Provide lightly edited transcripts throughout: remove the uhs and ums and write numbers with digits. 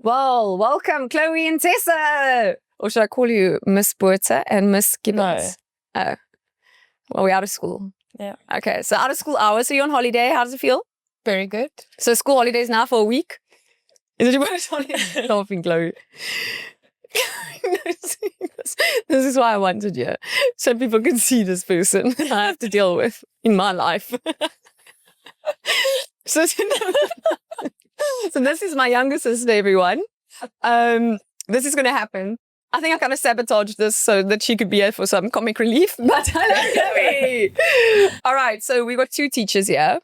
Well, welcome, Chloe and Tessa. Or should I call you Miss Buerta and Miss Gibbons? No. Oh. Well, we're out of school. Yeah. Okay, so out of school hours. So you're on holiday. How does it feel? Very good. So school holidays now for a week? Is it your first holiday? Laughing, Chloe. This is why I wanted you. So people can see this person I have to deal with in my life. So this is my younger sister, everyone. This is going to happen. I think I kind of sabotaged this so that she could be here for some comic relief. But hello, Chloe. All right, so we've got two teachers here.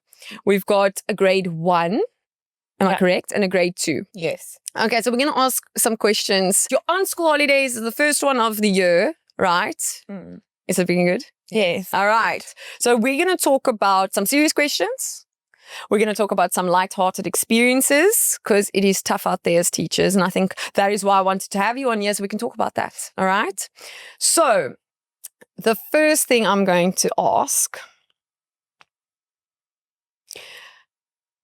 We've got a grade 1, am I correct? And a grade 2. Yes. Okay, so we're going to ask some questions. You're on school holidays, the first one of the year, right? Mm. Is it being good? Yes. All right. So we're going to talk about some serious questions. We're going to talk about some light-hearted experiences because it is tough out there as teachers. And I think that is why I wanted to have you on here so we can talk about that. All right. So the first thing I'm going to ask,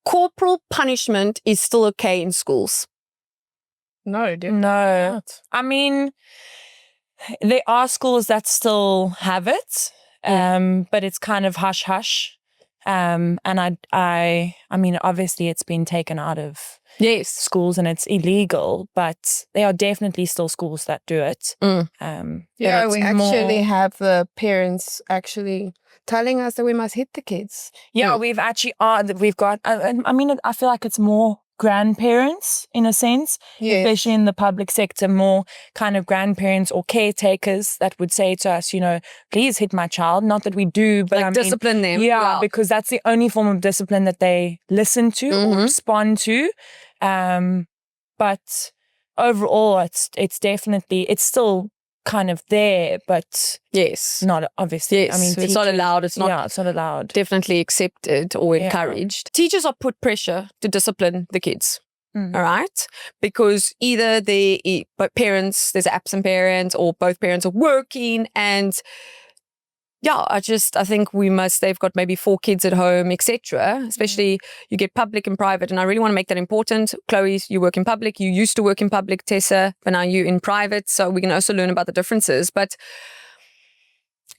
corporal punishment is still okay in schools? No, not. I mean, there are schools that still have it, but it's kind of hush-hush. And I mean, obviously it's been taken out of schools and it's illegal, but there are definitely still schools that do it. We actually have the parents actually telling us that we must hit the kids. Yeah, we've got, I mean, I feel like it's more grandparents in a sense, especially in the public sector, more kind of grandparents or caretakers that would say to us, you know, please hit my child. Not that we do, but like discipline them. Yeah, because that's the only form of discipline that they listen to or respond to. But overall, it's definitely, it's still kind of there, but not obviously. Yes, I mean, it's not allowed. It's not allowed. Definitely accepted or encouraged. Teachers are put pressure to discipline the kids. All right, because either parents, there's an absent parent, or both parents are working, and I think they've got maybe 4 kids at home, etc. Especially you get public and private. And I really want to make that important. Chloe, you work in public. You used to work in public, Tessa, but now you're in private. So we can also learn about the differences. But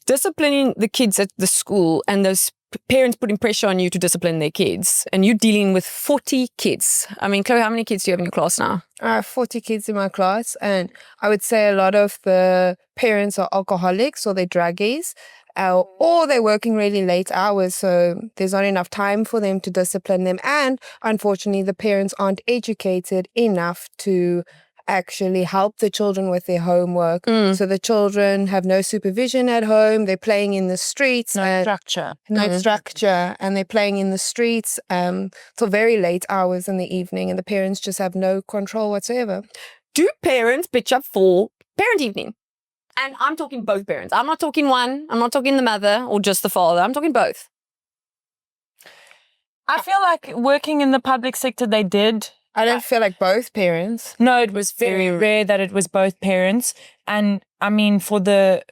disciplining the kids at the school and those parents putting pressure on you to discipline their kids, and you dealing with 40 kids. I mean, Chloe, how many kids do you have in your class now? I have 40 kids in my class. And I would say a lot of the parents are alcoholics or they're druggies. Or they're working really late hours, so there's not enough time for them to discipline them. And unfortunately, the parents aren't educated enough to actually help the children with their homework. So the children have no supervision at home. They're playing in the streets. No structure, and they're playing in the streets till very late hours in the evening, and the parents just have no control whatsoever. Do parents pitch up for parent evening? And I'm talking both parents. I'm not talking one. I'm not talking the mother or just the father. I'm talking both. I feel like working in the public sector, they did. I don't feel like both parents. No, it was very rare that it was both parents. And I mean, for the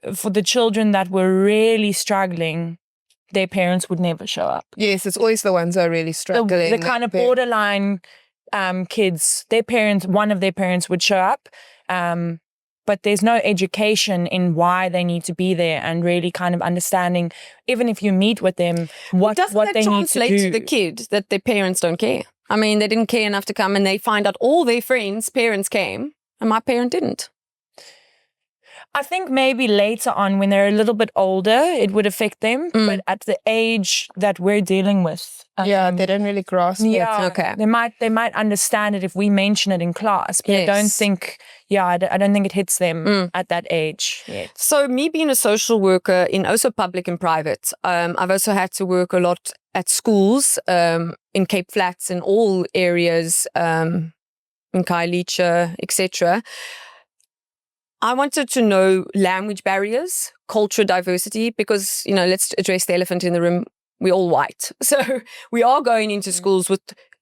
children that were really struggling, their parents would never show up. Yes, it's always the ones that are really struggling. The kind of borderline kids, one of their parents would show up. But there's no education in why they need to be there and really kind of understanding, even if you meet with them, what they need to do. Doesn't that translate to the kid that their parents don't care? I mean, they didn't care enough to come, and they find out all their friends' parents came and my parent didn't. I think maybe later on when they're a little bit older, it would affect them. But at the age that we're dealing with, they don't really grasp it. Okay. They might understand it if we mention it in class, but I don't think. I don't think it hits them at that age yet. So me being a social worker in also public and private, I've also had to work a lot at schools in Cape Flats, in all areas, in Khayelitsha, etc. I wanted to know language barriers, cultural diversity, because, let's address the elephant in the room. We're all white. So we are going into schools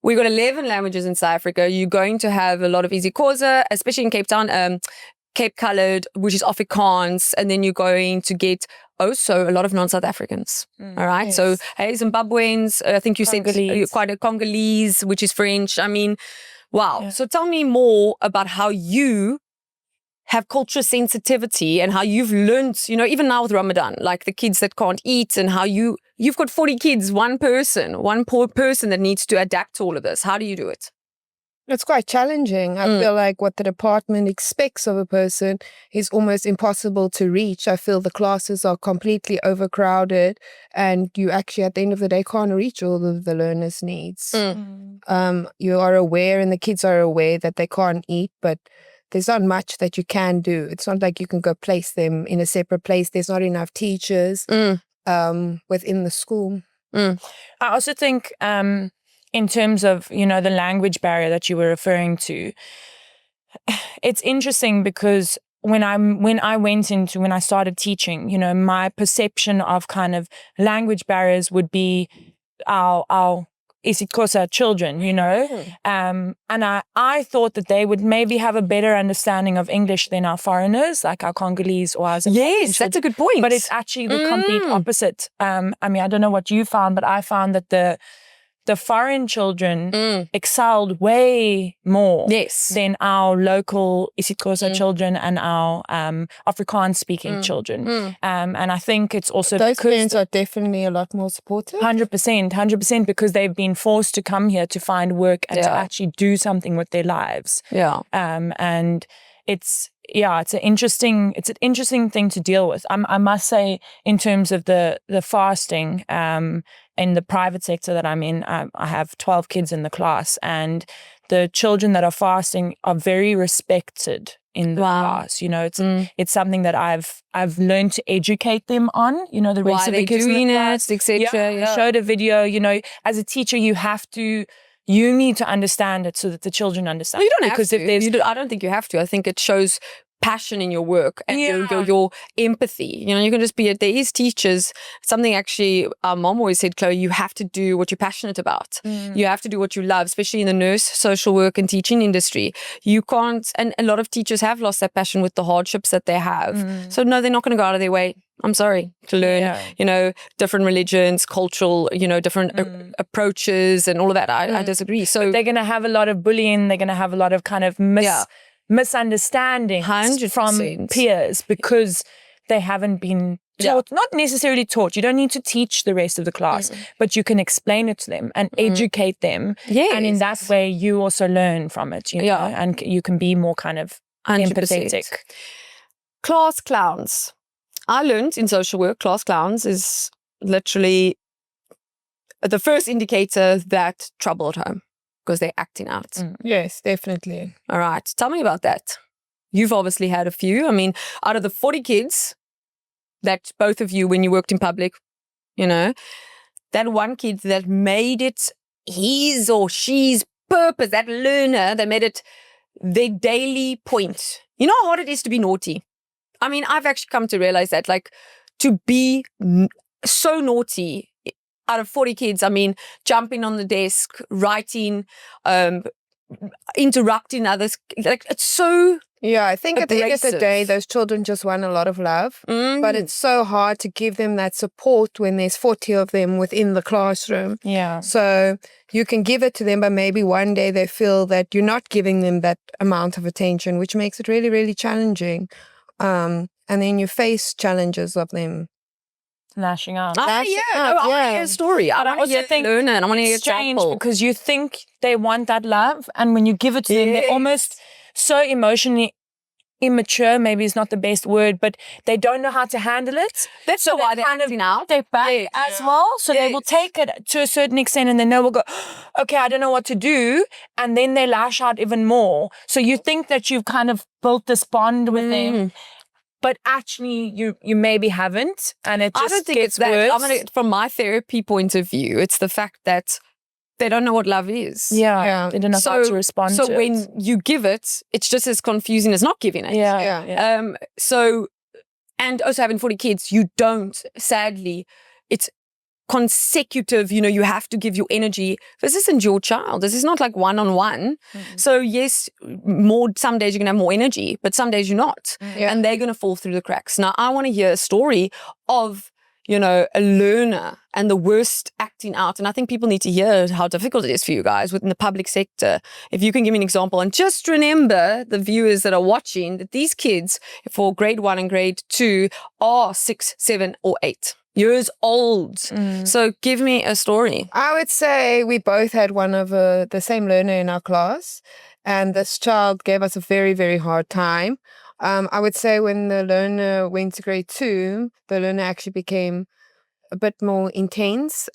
we've got 11 languages in South Africa. You're going to have a lot of isiXhosa, especially in Cape Town, Cape Coloured, which is Afrikaans. And then you're going to get also a lot of non-South Africans. All right. Yes. So, Zimbabweans, I think you said quite a Congolese, which is French. I mean, Wow. Yeah. So tell me more about how you have culture sensitivity and how you've learned, even now with Ramadan, like the kids that can't eat and how you've got 40 kids, one poor person that needs to adapt to all of this. How do you do it? It's quite challenging. I feel like what the department expects of a person is almost impossible to reach. I feel the classes are completely overcrowded and you actually at the end of the day can't reach all of the learners' needs. You are aware and the kids are aware that they can't eat, but there's not much that you can do. It's not like you can go place them in a separate place. There's not enough teachers within the school. I also think in terms of, the language barrier that you were referring to, it's interesting because when I started teaching, my perception of kind of language barriers would be our isiXhosa children, and I thought that they would maybe have a better understanding of English than our foreigners, like our Congolese or our Zimbabwean Yes, that's a good point. But it's actually the complete opposite. I don't know what you found, but I found that the foreign children excelled way more than our local isiXhosa children and our Afrikaans-speaking children. And I think it's also those parents are definitely a lot more supportive. 100%, because they've been forced to come here to find work and to actually do something with their lives. Yeah. And it's an interesting thing to deal with. I must say, in terms of the fasting, in the private sector that I'm in, I have 12 kids in the class, and the children that are fasting are very respected in the class. It's something that I've learned to educate them on. The rest of the kids doing in the it, class, etc. I showed a video. As a teacher, you need to understand it so that the children understand. Well, you don't because have if to. there's I don't think you have to. I think it shows passion in your work and your empathy. You can just be there is teachers. Something actually our mom always said, Chloe, you have to do what you're passionate about. You have to do what you love, especially in the nurse, social work and teaching industry. You can't, and a lot of teachers have lost that passion with the hardships that they have. So no, they're not going to go out of their way. I'm sorry, to learn, different religions, cultural, different approaches and all of that. I disagree. So but they're going to have a lot of bullying. They're going to have a lot of kind of misunderstandings 100%. from peers because they haven't been taught, not necessarily taught. You don't need to teach the rest of the class, but you can explain it to them and educate them. Yes. And in that way, you also learn from it, and you can be more kind of 100%. empathetic. Class clowns. I learned in social work, class clowns is literally the first indicator that trouble at home because they're acting out. Yes, definitely. All right. Tell me about that. You've obviously had a few. I mean, out of the 40 kids that both of you, when you worked in public, that one kid that made it his or she's purpose, that learner that made it their daily point. You know how hard it is to be naughty? I mean, I've actually come to realize that, like, to be so naughty out of 40 kids, I mean, jumping on the desk, writing, interrupting others, like, it's so Yeah, I think at the end of the abrasive. day, those children just want a lot of love. But it's so hard to give them that support when there's 40 of them within the classroom. Yeah. So you can give it to them, but maybe one day they feel that you're not giving them that amount of attention, which makes it really, really challenging. And then you face challenges of them. Lashing out. I want to hear a story. I want to hear learner and I want to hear It's strange example. because you think they want that love, and when you give it to them, they're almost so emotionally immature. Maybe it's not the best word, but they don't know how to handle it. That's so why they they're kind of acting out. step back as well. So they will take it to a certain extent, and then they will go, "Okay, I don't know what to do," and then they lash out even more. So you think that you've kind of built this bond with them. But actually, you maybe haven't, and it just I don't think gets it's that. worse. From my therapy point of view, it's the fact that they don't know what love is. Yeah. They don't know how to respond to So when you give it, it's just as confusing as not giving it. Yeah. So, and also having 40 kids, you don't, sadly, it's consecutive, you have to give your energy. This isn't your child. This is not like one-on-one. So yes, some days you're going to have more energy, but some days you're not. And they're going to fall through the cracks. Now, I want to hear a story of, a learner and the worst acting out. And I think people need to hear how difficult it is for you guys within the public sector. If you can give me an example, and just remember the viewers that are watching that these kids for grade 1 and grade 2 are 6, 7 or 8 years old. So give me a story. I would say we both had one of the same learner in our class, and this child gave us a very, very hard time. I would say when the learner went to grade 2, the learner actually became a bit more intense.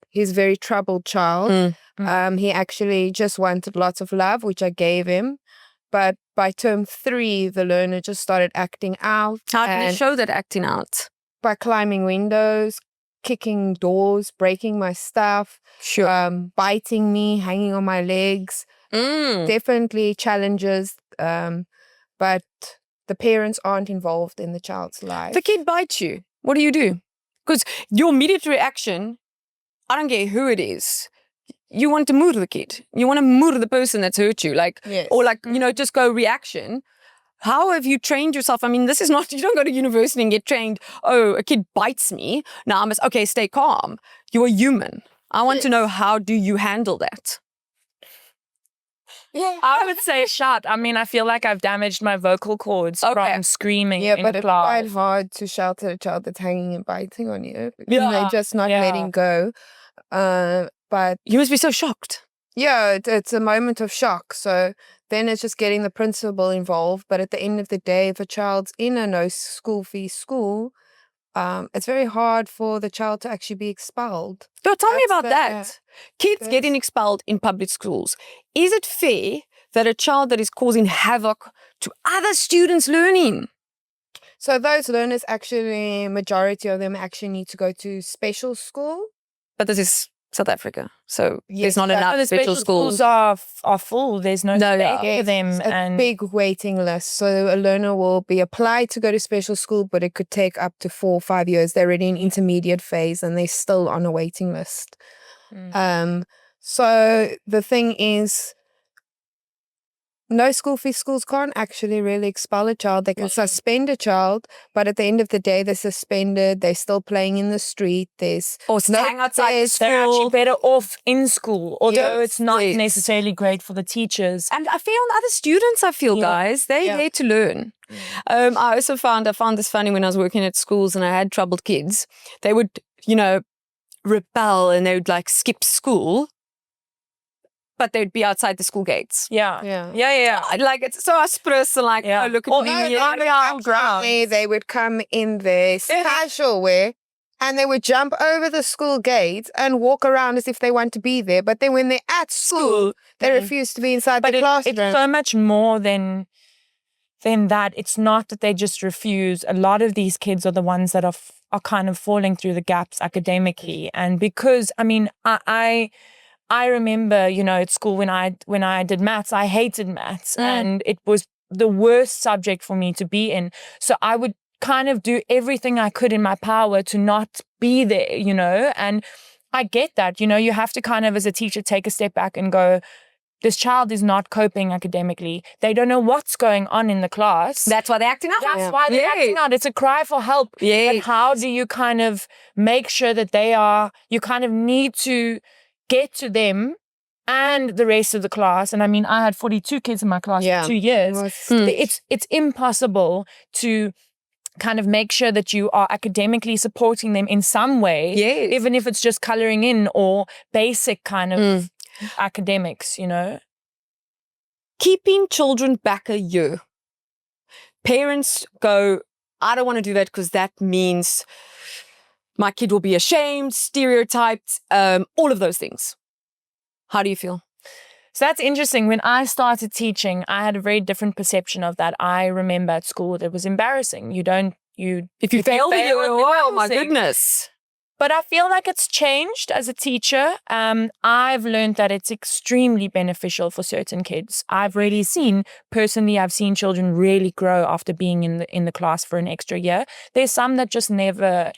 He's a very troubled child. He actually just wanted lots of love, which I gave him. But by term 3, the learner just started acting out. How did you show that acting out? By climbing windows, kicking doors, breaking my stuff, biting me, hanging on my legs. Definitely challenges, but the parents aren't involved in the child's life. The kid bites you. What do? Because your immediate reaction, I don't care who it is, you want to murder the kid. You want to murder the person that's hurt you. Just go reaction. How have you trained yourself? I mean, this is not, you don't go to university and get trained, oh, a kid bites me. Now I must, okay, stay calm. You're human. I want to know, how do you handle that? Yeah, I would say shout. I mean, I feel like I've damaged my vocal cords from screaming in but class. it's quite hard to shout at a child that's hanging and biting on you. They're just not letting go. But you must be so shocked. Yeah, it's a moment of shock. So then it's just getting the principal involved. But at the end of the day, if a child's in a no school fee school, it's very hard for the child to actually be expelled. So tell me about that. Kids getting expelled in public schools. Is it fair that a child that is causing havoc to other students' learning? So those learners actually, majority of them actually need to go to special school. But this is South Africa, so there's not enough the special schools. Are full. There's no space for them. It's a big waiting list. So a learner will be applied to go to special school, but it could take up to 4 or 5 years. They're already in intermediate phase and they're still on a waiting list. So the thing is, no school fee schools can't actually really expel a child. They can suspend a child, but at the end of the day, they're suspended. They're still playing in the street. Or staying outside school. They're actually better off in school, although it's not necessarily great for the teachers. And I feel other students, guys, they're there to learn. I also found this funny when I was working at schools and I had troubled kids. They would, rebel and they would skip school. But they'd be outside the school gates. Yeah. It's so aspirous and oh, look at me. They would come in their casual wear and they would jump over the school gate and walk around as if they want to be there. But then when they're at school, they refuse to be inside the classroom. It's so much more than that. It's not that they just refuse. A lot of these kids are the ones that are kind of falling through the gaps academically. And because, I remember, at school when I did maths, I hated maths and it was the worst subject for me to be in. So I would kind of do everything I could in my power to not be there, and I get that, you have to kind of as a teacher take a step back and go, this child is not coping academically. They don't know what's going on in the class. That's why they're acting out. That's why they're acting out. It's a cry for help. But how do you kind of make sure that you kind of need to get to them and the rest of the class. And I had 42 kids in my class for 2 years. It's impossible to kind of make sure that you are academically supporting them in some way, even if it's just coloring in or basic kind of academics, Keeping children back a year. Parents go, I don't want to do that because that means my kid will be ashamed, stereotyped, all of those things. How do you feel? So that's interesting. When I started teaching, I had a very different perception of that. I remember at school it was embarrassing. If you fail, oh my goodness. But I feel like it's changed as a teacher. I've learned that it's extremely beneficial for certain kids. I've seen children really grow after being in the class for an extra year. There's some that just never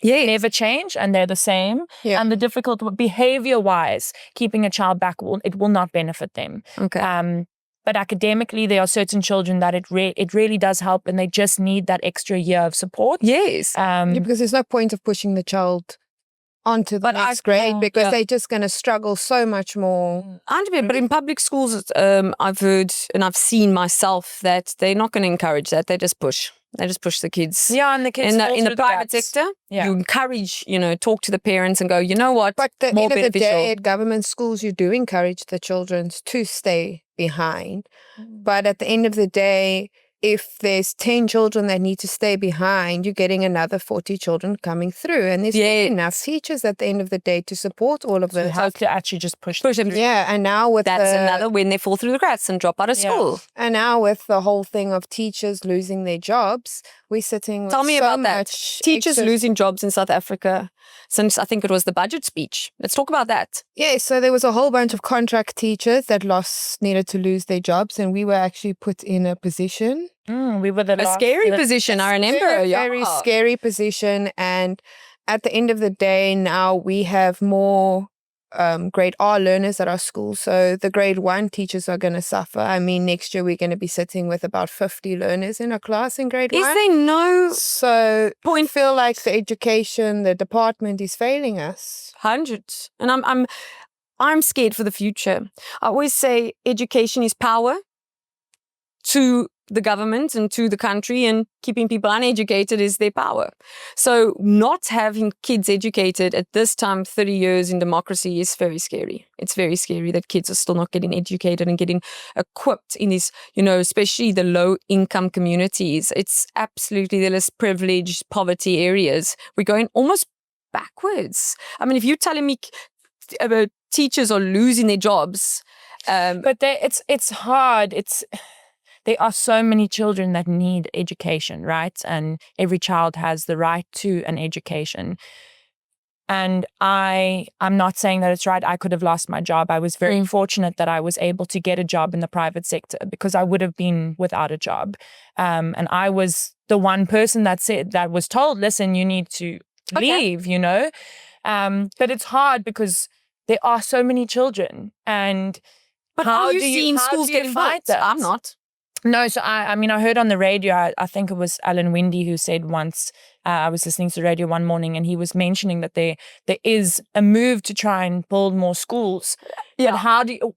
change and they're the same. Yeah. And the difficult behavior-wise, keeping a child back, it will not benefit them. Okay. But academically, there are certain children that it really does help, and they just need that extra year of support. Yes. Because there's no point of pushing the child onto the next grade because they're just going to struggle so much more. 100%. But in public schools, I've heard and I've seen myself that they're not going to encourage that. They just push. They just push the kids. Yeah, and the kids in the private sector, you encourage, talk to the parents and go, you know what, but at the more end of the beneficial. day, at government schools, you do encourage the children to stay behind. But at the end of the day, if there's 10 children that need to stay behind, you're getting another 40 children coming through. And there's not enough teachers at the end of the day to support all of them. You have to actually just push them. Yeah, and now with that's another when they fall through the cracks and drop out of school. And now with the whole thing of teachers losing their jobs, we're sitting with Tell me so about that. much Teachers losing jobs in South Africa since I think it was the budget speech. Let's talk about that. Yeah, so there was a whole bunch of contract teachers that needed to lose their jobs, and we were actually put in a position. We were the scary position. I remember. Very scary position, and at the end of the day, now we have more grade R learners at our school. So the grade 1 teachers are going to suffer. I mean, next year we're going to be sitting with about 50 learners in a class in grade 1. Is there no so point? Feel like the education, the department is failing us. 100, and I'm scared for the future. I always say education is power to the government and to the country, and keeping people uneducated is their power. So not having kids educated at this time, 30 years in democracy, is very scary. It's very scary that kids are still not getting educated and getting equipped in these, especially the low income communities. It's absolutely the less privileged poverty areas. We're going almost backwards. I mean, if you're telling me teachers are losing their jobs. But it's hard. There are so many children that need education, right? And every child has the right to an education. And I'm not saying that it's right. I could have lost my job. I was very fortunate that I was able to get a job in the private sector, because I would have been without a job. And I was the one person that was told, listen, you need to leave, But it's hard because there are so many children. But how are you do seeing schools getting fight built? I'm not. No, so I heard on the radio, I think it was Alan Windy who said once, I was listening to the radio one morning, and he was mentioning that there is a move to try and build more schools. Yeah. But how do you,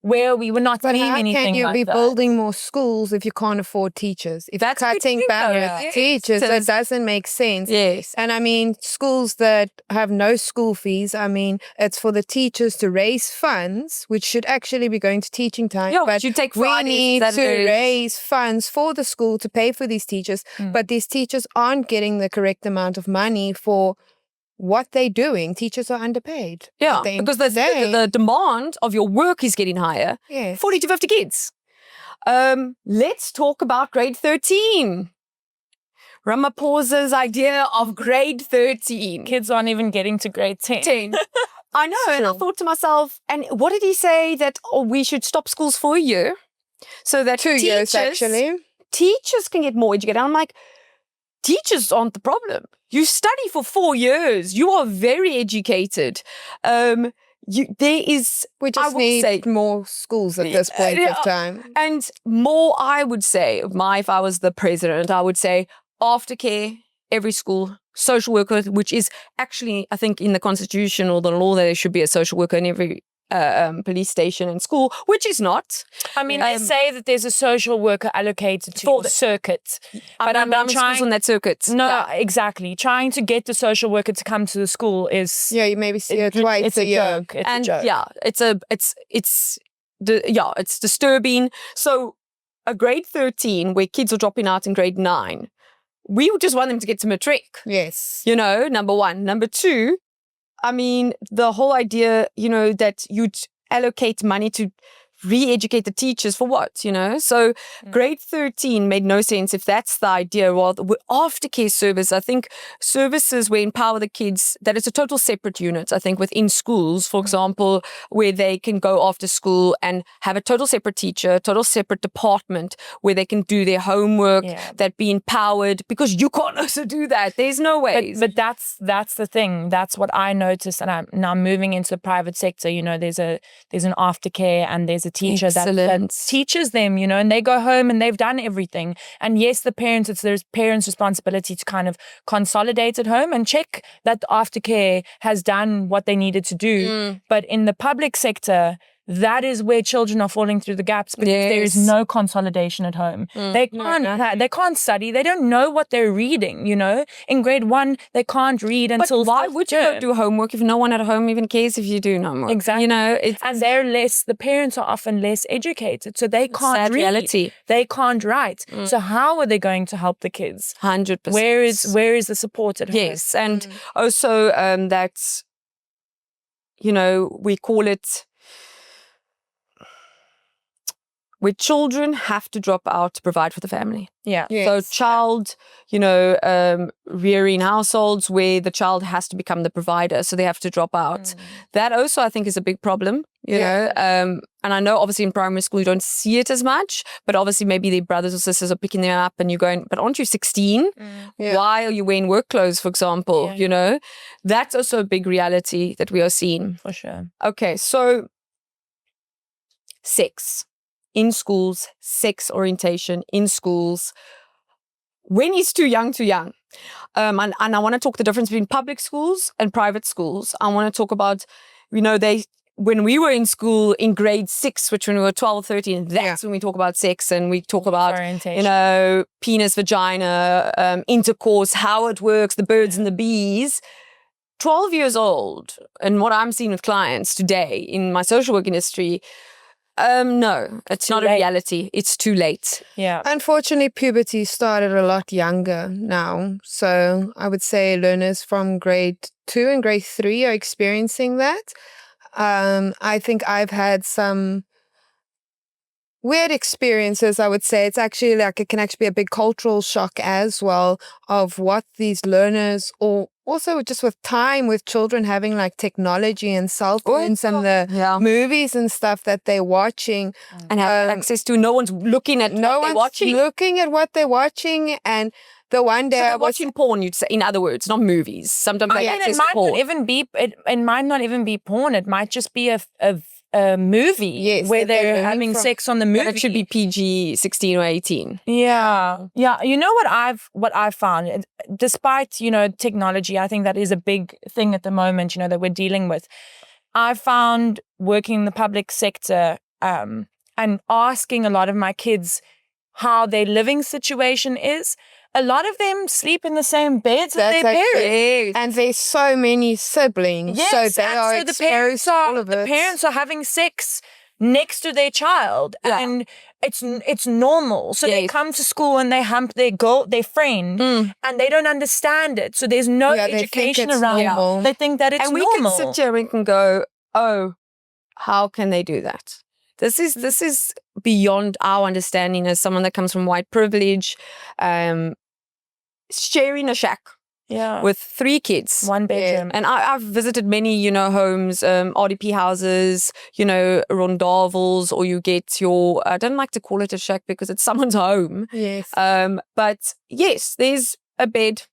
where we were not seeing anything like that. But how can you be building more schools if you can't afford teachers? If that's cutting back with teachers, that doesn't make sense. Yes. And I mean, schools that have no school fees, I mean, it's for the teachers to raise funds, which should actually be going to teaching time. Yeah, but you take we Fridays, need to Saturdays. raise funds for the school to pay for these teachers. But these teachers aren't getting the correct amount of money for what they're doing. Teachers are underpaid. Yeah, because the demand of your work is getting higher. Yeah. 40 to 50 kids. Let's talk about grade 13. Ramaphosa's idea of grade 13. Kids aren't even getting to grade 10. I know, and I thought to myself, and what did he say? That we should stop schools for a year so that 2 years actually. Teachers can get more educated. I'm like, teachers aren't the problem. You study for 4 years. You are very educated. We just need more schools at this point of time. And more, I would say, if I was the president, I would say aftercare, every school, social worker, which is actually, I think, in the constitution or the law, that there should be a social worker in every police station and school, which is not. I mean, they say that there's a social worker allocated to the circuit, but I'm trying on that circuit. No, exactly. Trying to get the social worker to come to the school is you maybe see it twice a year. Joke. It's a joke. It's disturbing. So a grade 13 where kids are dropping out in grade 9, we just want them to get to matric. Yes. Number one. Number two, I mean, the whole idea, that you'd allocate money to re-educate the teachers for what, So grade 13 made no sense if that's the idea. Well, aftercare service, I think services where empower the kids, that it's a total separate unit, I think, within schools, for example, where they can go after school and have a total separate teacher, total separate department where they can do their homework, that be empowered, because you can't also do that. There's no ways. But that's the thing. That's what I noticed, and I'm now moving into the private sector. There's an aftercare and there's a teacher that Excellent. teaches them, you know, and they go home and they've done everything. And yes, it's their parents' responsibility to kind of consolidate at home and check that the aftercare has done what they needed to do. But in the public sector, that is where children are falling through the gaps because there is no consolidation at home. They can't study. They don't know what they're reading, you know. In grade 1, they can't read until But why would you go do homework if no one at home even cares if you do homework? Exactly. You know, and the parents are often less educated, so they can't sad read. reality. They can't write. So how are they going to help the kids? 100%. Where is the support at home? Yes, and also that, you know, we call it where children have to drop out to provide for the family. Yeah. Yes. So child, you know, rearing households where the child has to become the provider, so they have to drop out. That also, I think, is a big problem, you know. And I know obviously in primary school you don't see it as much, but obviously maybe their brothers or sisters are picking them up and you're going, but aren't you 16? Why are you wearing work clothes, for example? You know, that's also a big reality that we are seeing. For sure. Okay, so sex in schools, sex orientation in schools. When is too young, too young? And I want to talk the difference between public schools and private schools. I want to talk about, you know, when we were in school in grade 6, which when we were 12, 13, that's when we talk about sex and we talk about, you know, penis, vagina, intercourse, how it works, the birds and the bees. 12 years old, and what I'm seeing with clients today in my social work industry, no, it's not a reality. It's too late. Yeah. Unfortunately, puberty started a lot younger now. So I would say learners from grade 2 and grade 3 are experiencing that. I think I've had some weird experiences. I would say it's actually like it can actually be a big cultural shock as well of what these learners, or also just with time with children having like technology and cell phones and the movies and stuff that they're watching and have access to. No one's looking at what they're watching. Looking at what they're watching. And the one day so they're watching porn, you'd say, in other words, not movies. Sometimes they access porn. It might not even be porn. It might just be a movie where they're having sex on the movie. But it should be PG 16 or 18. Yeah. You know what I've found, despite, you know, technology, I think that is a big thing at the moment, you know, that we're dealing with. I found working in the public sector and asking a lot of my kids how their living situation is. A lot of them sleep in the same beds as their parents. And there's so many siblings. Yes, so they are exposed all of it. The parents are having sex next to their child. And it's normal. So they come to school and they hump their friend and they don't understand it. So there's no education around it. They think that it's normal. And we can sit here and we can go, oh, how can they do that? This is beyond our understanding as someone that comes from white privilege, sharing a shack with 3 kids. 1 bedroom. And I've visited many, you know, homes, RDP houses, you know, rondavels, or you get your, I don't like to call it a shack because it's someone's home. Yes. But yes, there's a bed,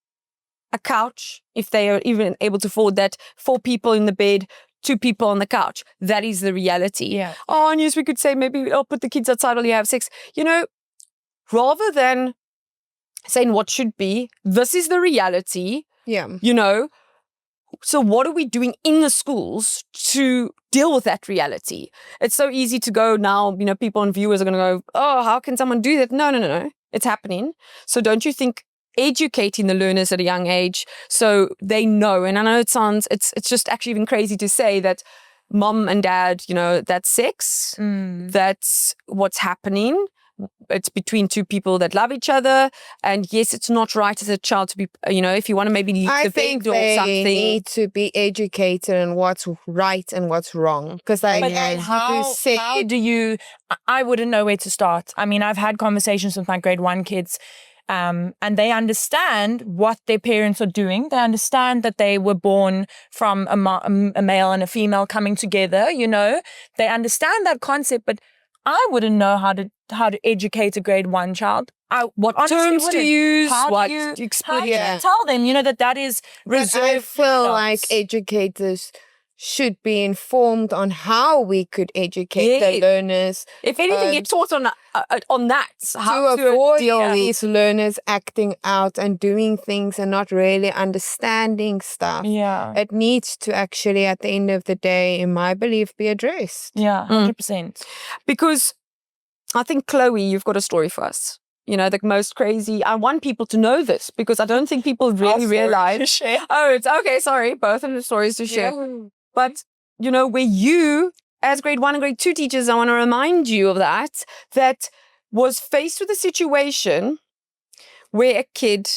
a couch, if they are even able to afford that, 4 people in the bed, 2 people on the couch. That is the reality. Yeah. Oh, and yes, we could say maybe I'll put the kids outside while you have sex. You know, rather than saying what should be, this is the reality. Yeah. You know, so what are we doing in the schools to deal with that reality? It's so easy to go now, you know, people and viewers are going to go, oh, how can someone do that? No. It's happening. So don't you think educating the learners at a young age so they know, and I know it's just actually even crazy to say that mom and dad, you know, that's sex, that's what's happening. It's between 2 people that love each other. And yes, it's not right as a child to be, you know, if you want to maybe leave the bed or something. They need to be educated on what's right and what's wrong. Because how do you, I wouldn't know where to start. I mean, I've had conversations with my grade 1 kids and they understand what their parents are doing. They understand that they were born from a male and a female coming together, you know. They understand that concept, but I wouldn't know how to educate a grade 1 child. What terms to use, how do you tell them, you know, that is reserved. I feel like educators should be informed on how we could educate the learners. If anything, get taught on that. How to avoid these learners acting out and doing things and not really understanding stuff. Yeah. It needs to actually, at the end of the day, in my belief, be addressed. Yeah, 100%. Because I think, Chloe, you've got a story for us. You know, the most crazy. I want people to know this because I don't think people really realize. Oh, it's okay. Sorry. Both of the stories to share. Yeah. But, you know, where you, as grade 1 and grade 2 teachers, I want to remind you of that was faced with a situation where a kid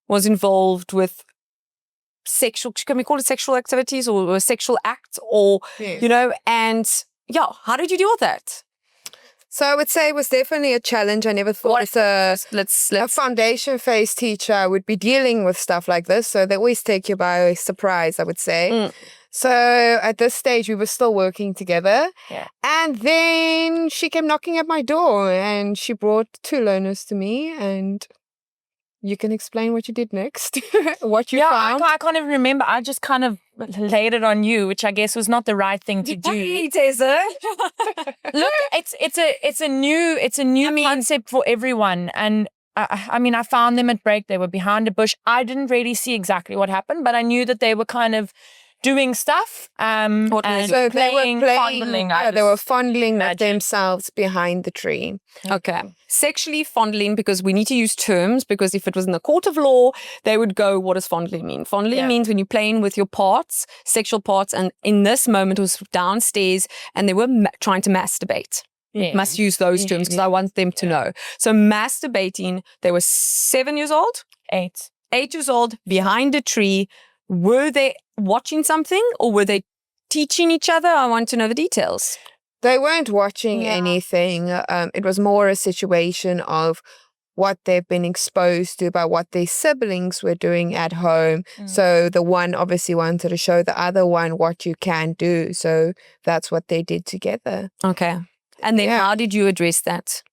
was involved with sexual, can we call it sexual activities or a sexual act or, you know, and yeah, how did you deal with that? So I would say it was definitely a challenge. I never thought a foundation phase teacher would be dealing with stuff like this. So they always take you by surprise, I would say. So at this stage, we were still working together. Yeah. And then she came knocking at my door and she brought 2 learners to me. And you can explain what you did next, what you found. I can't even remember. I just kind of laid it on you, which I guess was not the right thing to do. Look, it's a new concept for everyone, and I mean, I found them at break. They were behind a bush. I didn't really see exactly what happened, but I knew that they were kind of doing stuff. So playing, fondling. They were fondling themselves behind the tree. Okay. Sexually fondling, because we need to use terms, because if it was in the court of law, they would go, what does fondling mean? Fondling means when you're playing with your parts, sexual parts, and in this moment it was downstairs and they were trying to masturbate. Yes. Must use those terms because I want them to know. So masturbating, they were 7 years old? 8. 8 years old, behind a tree. Were they watching something or were they teaching each other? I want to know the details. They weren't watching anything. It was more a situation of what they've been exposed to by what their siblings were doing at home. So the one obviously wanted to show the other one what you can do. So that's what they did together. Okay. And then how did you address that?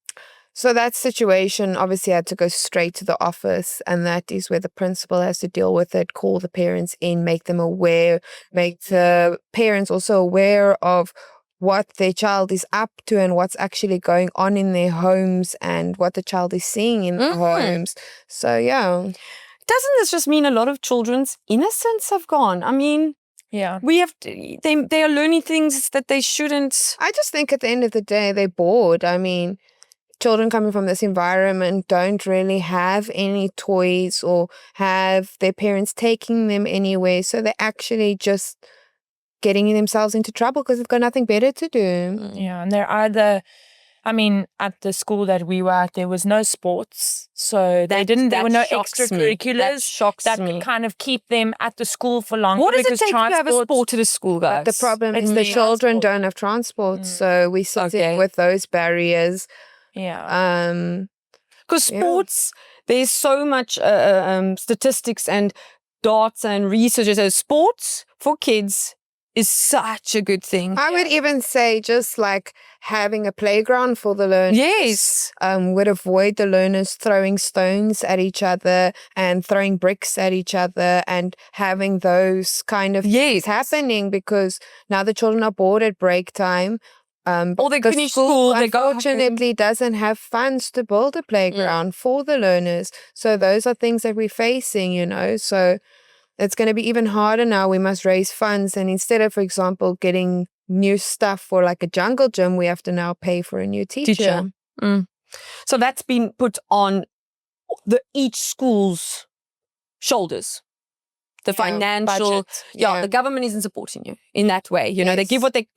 So that situation obviously had to go straight to the office, and that is where the principal has to deal with it, call the parents in, make them aware, make the parents also aware of what their child is up to and what's actually going on in their homes and what the child is seeing in their homes. So, yeah. Doesn't this just mean a lot of children's innocence have gone? I mean, we have to, they are learning things that they shouldn't. I just think at the end of the day, they're bored. I mean, children coming from this environment don't really have any toys or have their parents taking them anywhere. So they're actually just getting themselves into trouble because they've got nothing better to do. Yeah, and there are at the school that we were at, there was no sports. So there were no extracurriculars That shocks me. could kind of keep them at the school for longer. What does it take to have a sport at a school, guys? But the problem is the children don't have transport. So we sit with those barriers. Yeah. Because sports, there's so much statistics and data and research. So sports for kids is such a good thing. I would even say just like having a playground for the learners. Yes. Would avoid the learners throwing stones at each other and throwing bricks at each other and having those kind of things happening, because now the children are bored at break time. Or they finish school, unfortunately doesn't have funds to build a playground for the learners. So those are things that we're facing, you know. So it's going to be even harder now. We must raise funds. And instead of, for example, getting new stuff for like a jungle gym, we have to now pay for a new teacher. So that's been put on each school's shoulders. The financial, the government isn't supporting you in that way. You know, they give what they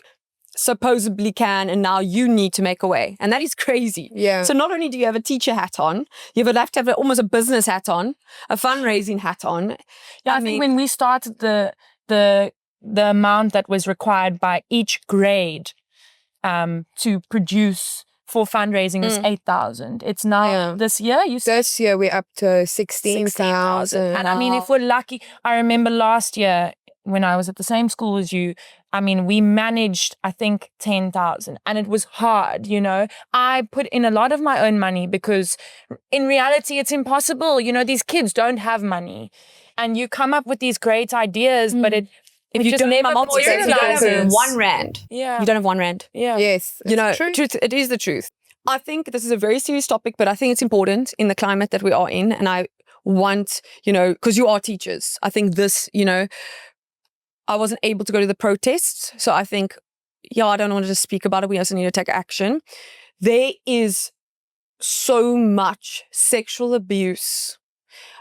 supposedly can, and now you need to make a way, and that is crazy. So not only do you have a teacher hat on, you have to have almost a business hat on, a fundraising hat on. I think when we started, the amount that was required by each grade to produce for fundraising is 8,000. It's now this year. This year we're up to 16,000. And I mean, if we're lucky, I remember last year when I was at the same school as you, I mean, we managed, I think, 10,000, and it was hard, you know. I put in a lot of my own money because in reality, it's impossible. You know, these kids don't have money, and you come up with these great ideas, but If We you just don't, never my mom always says, you don't have prioritize. 1 rand. Yeah. You don't have 1 rand. Yeah. Yes. You know, it's true. truth, it is the truth. I think this is a very serious topic, but I think it's important in the climate that we are in. And I want, you know, because you are teachers. I think this, you know, I wasn't able to go to the protests. So I think, yeah, I don't want to just speak about it. We also need to take action. There is so much sexual abuse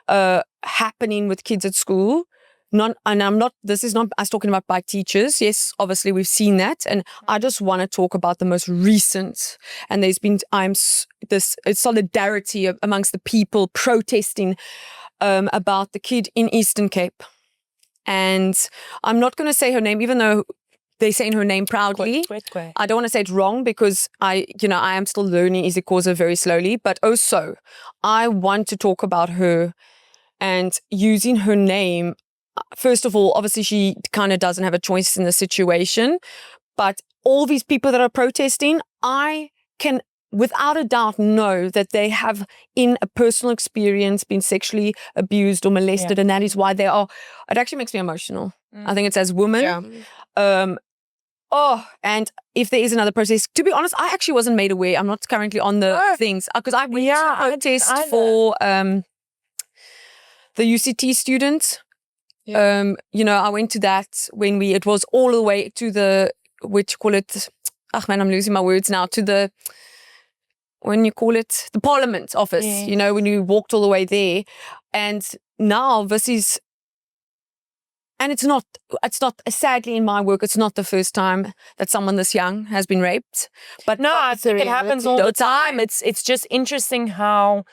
happening with kids at school. This is not us talking about by teachers. Yes, obviously we've seen that. And I just want to talk about the most recent. And there's been this solidarity amongst the people protesting about the kid in Eastern Cape. And I'm not going to say her name, even though they're saying her name proudly. I don't want to say it wrong because I am still learning isiXhosa very slowly. But also, I want to talk about her and using her name. First of all, obviously, she kind of doesn't have a choice in the situation. But all these people that are protesting, I can without a doubt know that they have in a personal experience been sexually abused or molested. And that is why they are. It actually makes me emotional. I think it's as women. Yeah. And if there is another process, to be honest, I actually wasn't made aware. I'm not currently on the things because I went to protest for the UCT students. Yeah. I went to that when it was all the way to the, I'm losing my words now, to the, when you call it, the Parliament office, when you walked all the way there. And now this is, and it's not, sadly in my work, it's not the first time that someone this young has been raped. But no, I think it happens all the time. It's just interesting how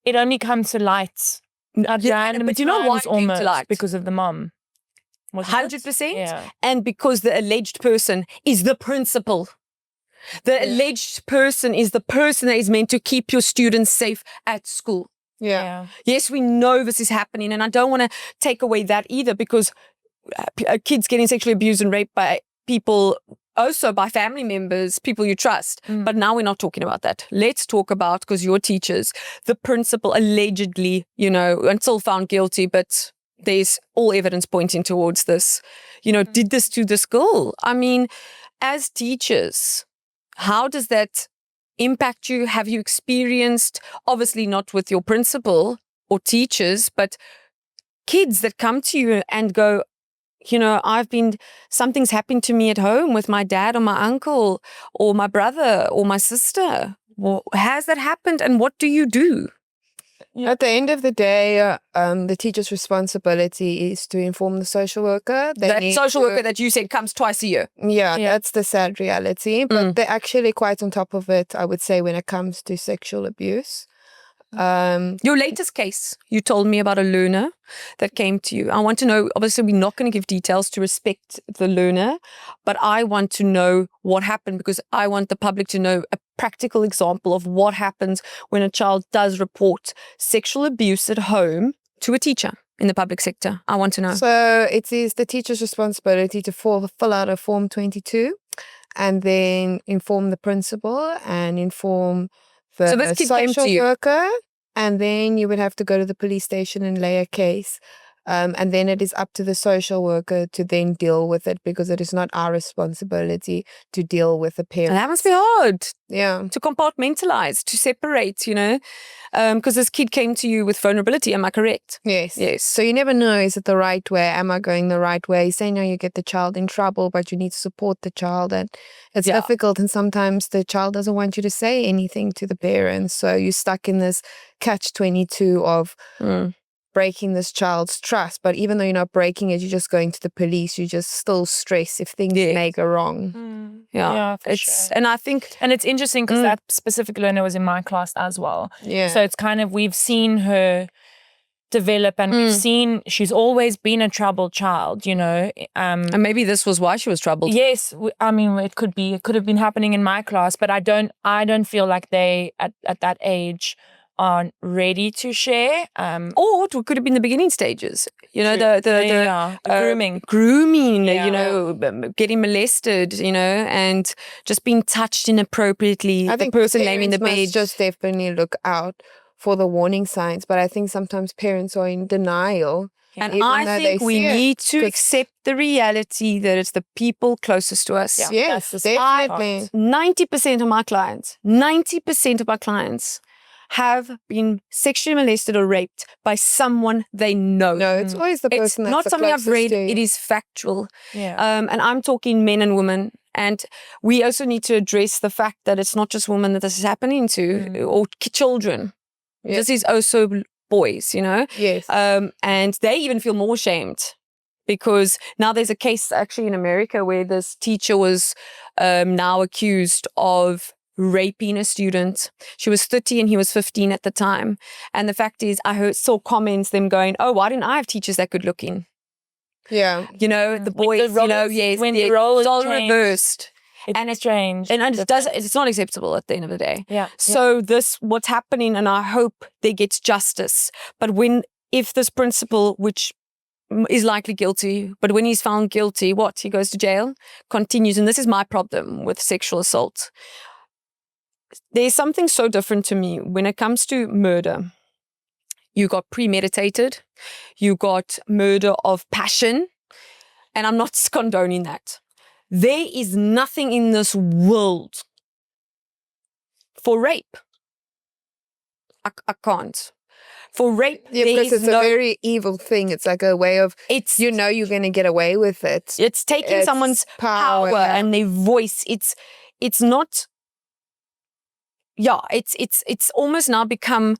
it only comes to light. But you know why? Almost because of the mom. 100%. Yeah. And because the alleged person is the principal. The alleged person is the person that is meant to keep your students safe at school. Yeah. Yes, we know this is happening, and I don't want to take away that either, because kids getting sexually abused and raped by people, also by family members, people you trust. But now we're not talking about that. Let's talk about, because you're teachers, the principal allegedly, until found guilty, but there's all evidence pointing towards this, did this to this girl. I mean, as teachers, how does that impact you? Have you experienced, obviously not with your principal or teachers, but kids that come to you and go, something's happened to me at home with my dad or my uncle or my brother or my sister. Well, has that happened, and what do you do? Yeah. At the end of the day, the teacher's responsibility is to inform the social worker. That social worker that you said comes twice a year. Yeah, that's the sad reality. But they're actually quite on top of it, I would say, when it comes to sexual abuse. Your latest case, you told me about a learner that came to you. I want to know, obviously we're not going to give details to respect the learner, but I want to know what happened, because I want the public to know a practical example of what happens when a child does report sexual abuse at home to a teacher in the public sector. I want to know. So it is the teacher's responsibility to fill out a Form 22 and then inform the principal and inform the social worker, and then you would have to go to the police station and lay a case. And then it is up to the social worker to then deal with it, because it is not our responsibility to deal with the parents. And that must be hard. Yeah. To compartmentalize, to separate, because this kid came to you with vulnerability. Am I correct? Yes. Yes. So you never know, is it the right way? Am I going the right way? Say no, you get the child in trouble, but you need to support the child. And it's difficult. And sometimes the child doesn't want you to say anything to the parents. So you're stuck in this catch-22 of breaking this child's trust. But even though you're not breaking it, you're just going to the police. You just still stress if things may go wrong. Yeah, sure. And I think, and it's interesting because that specific learner was in my class as well. Yeah. So it's kind of, we've seen her develop, and we've seen she's always been a troubled child, and maybe this was why she was troubled. Yes, it could have been happening in my class, but I don't feel like they at that age aren't ready to share. Or it could have been the beginning stages. The grooming, getting molested, and just being touched inappropriately. I think the person laying in the bed. Just definitely look out for the warning signs. But I think sometimes parents are in denial And Even I though think they we see it, need to 'cause- accept the reality that it's the people closest to us. Yeah. Yes, That's the definitely. 90% of my clients, 90% of my clients have been sexually molested or raped by someone they know. No, it's always the It's person that's not the something I've closest read, to you. it is factual. Yeah. And I'm talking men and women. And we also need to address the fact that it's not just women that this is happening to, or children. Yeah. This is also boys, you know? Yes. And they even feel more ashamed because now there's a case actually in America where this teacher was now accused of raping a student. She was 30 and he was 15 at the time. And the fact is, saw comments them going, "Oh, why didn't I have teachers that good looking?" Yeah. You know, the boys, roles- you know, yes, when the role is all changed, reversed. It's And it's strange. And it's not acceptable at the end of the day. Yeah. So what's happening, and I hope there gets justice. But if this principal, which is likely guilty, but when he's found guilty, he goes to jail, continues. And this is my problem with sexual assault. There's something so different to me when it comes to murder. You got premeditated, you got murder of passion, and I'm not condoning that. There is nothing in this world for rape. I can't. For rape, Yeah, there because is it's a very evil thing. It's like a way of, you're going to get away with it. It's taking It's someone's power. power and their voice. It's not. Yeah, it's almost now become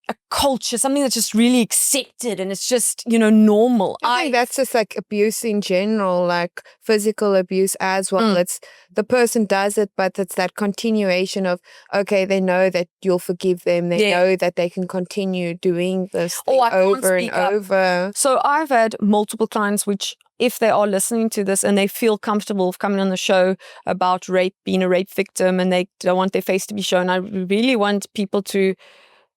a culture, something that's just really accepted, and it's just normal. I think that's just like abuse in general, like physical abuse as well. It's the person does it, but it's that continuation of, okay, they know that you'll forgive them. They know that they can continue doing this thing over and over. So I've had multiple clients which, if they are listening to this and they feel comfortable of coming on the show about rape, being a rape victim, and they don't want their face to be shown, I really want people to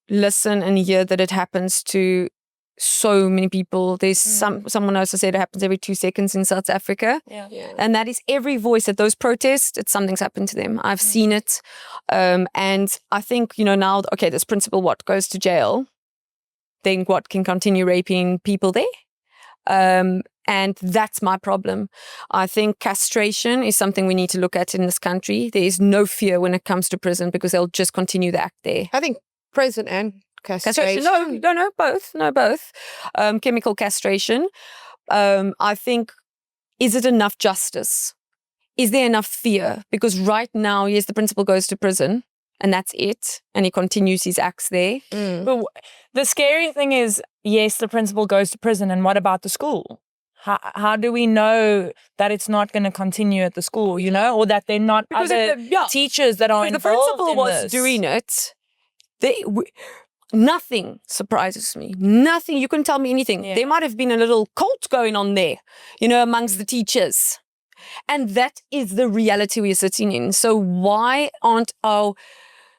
listen and hear that it happens to so many people. There's someone else said it happens every 2 seconds in South Africa. Yeah. And that is every voice at those protests. Something's happened to them. I've seen it. And I think, now, okay, this principal, goes to jail, then can continue raping people there. And that's my problem. I think castration is something we need to look at in this country. There is no fear when it comes to prison because they'll just continue the act there. I think prison and castration. No, both. No, both. Chemical castration. I think, is it enough justice? Is there enough fear? Because right now, yes, the principal goes to prison and that's it. And he continues his acts there. But the scary thing is, yes, the principal goes to prison, and what about the school? How do we know that it's not going to continue at the school, or that they're not because other teachers that are if the involved principal in was this? doing it, nothing surprises me. Nothing. You can tell me anything. Yeah. There might have been a little cult going on there, amongst the teachers. And that is the reality we're sitting in. So why aren't our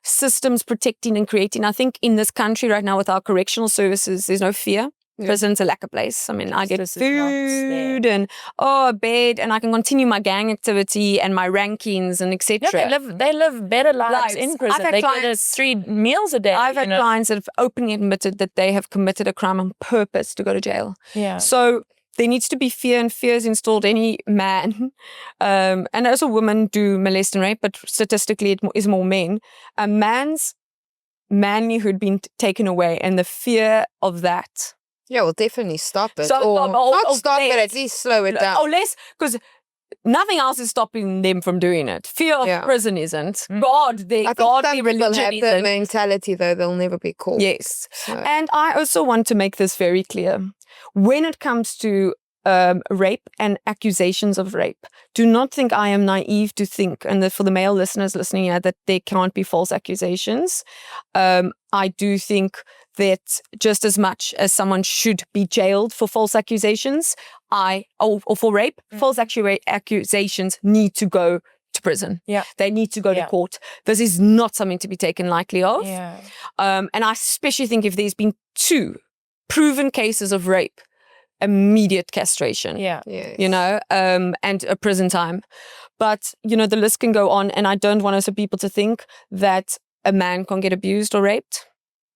systems protecting and creating? I think in this country right now with our correctional services, there's no fear. Prison's a lack place. I mean, I get food and a bed, and I can continue my gang activity and my rankings and etc. Yeah, they live better lives in prison. They get 3 meals a day. I've had clients that have openly admitted that they have committed a crime on purpose to go to jail. Yeah. So there needs to be fear, and fear is installed any man. And as a woman do molest and rape, but statistically it is more men. A man's manlyhood being taken away, and the fear of that. Yeah, we'll definitely stop it. So, or not stop less. it, at least slow it down. Or less, because nothing else is stopping them from doing it. Fear of prison isn't. Godly I think some people religion have isn't. that mentality, though, they'll never be caught. Yes. So. And I also want to make this very clear. When it comes to rape and accusations of rape, do not think I am naive to think, and for the male listeners listening here, that there can't be false accusations. I do think that just as much as someone should be jailed for false accusations, or for rape, false accusations need to go to prison. Yeah. They need to go to court. This is not something to be taken lightly of. Yeah. And I especially think if there's been 2 proven cases of rape, immediate castration. Yeah. Yes. And a prison time. But, the list can go on, and I don't want us people to think that a man can't get abused or raped.